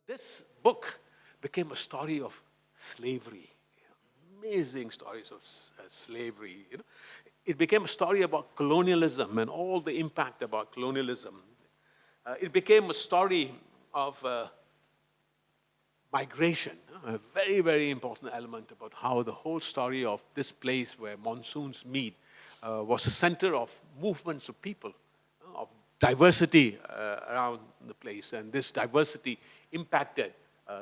This book became a story of slavery. Amazing stories of slavery. It became a story about colonialism and all the impact about colonialism. It became a story of migration, a very, very important element about how the whole story of this place where monsoons meet was the center of movements of people, of diversity around the place. And this diversity impacted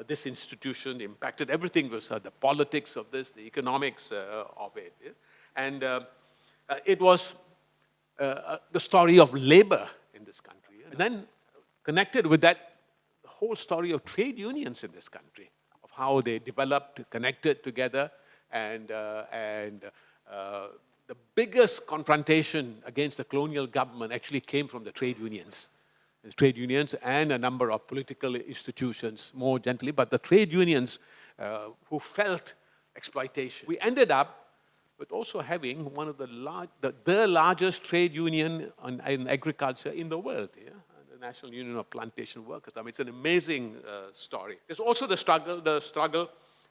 this institution, impacted everything, was the politics of this, the economics of it. Yeah? And it was the story of labor in this country. And then connected with that, the whole story of trade unions in this country, of how they developed, connected together, and the biggest confrontation against the colonial government actually came from the trade unions. The trade unions and a number of political institutions, more gently, but the trade unions who felt exploitation. We ended up with also having one of the largest trade union in agriculture in the world, yeah? The National Union of Plantation Workers. I mean, it's an amazing story. There's also the struggle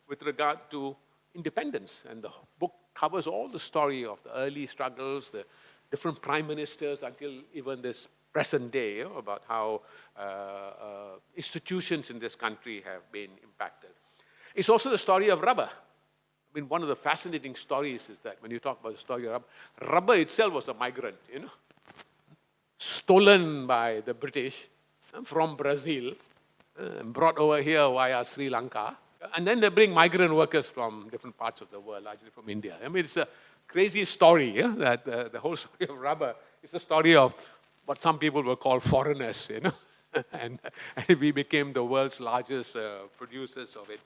with regard to independence, and the book covers all the story of the early struggles, the different prime ministers until even this present day, about how institutions in this country have been impacted. It's also the story of rubber. I mean, one of the fascinating stories is that when you talk about the story of rubber, rubber itself was a migrant, stolen by the British from Brazil, brought over here via Sri Lanka, and then they bring migrant workers from different parts of the world, largely from India. I mean, it's a crazy story, yeah? That the whole story of rubber is a story of what some people will call foreigners, and we became the world's largest producers of it.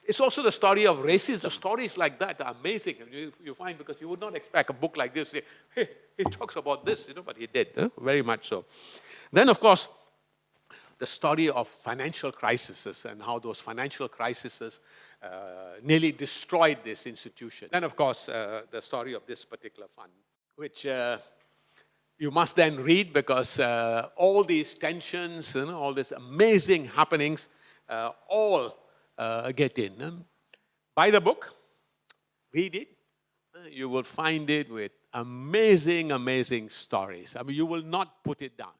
It's also the story of racism. Stories like that are amazing. You find, because you would not expect a book like this, say, hey, he talks about this, but he did, very much so. Then, of course, the story of financial crises and how those financial crises nearly destroyed this institution. Then, of course, the story of this particular fund, which you must then read, because all these tensions, all these amazing happenings, all get in. Buy the book, read it. You will find it with amazing, amazing stories. I mean, you will not put it down.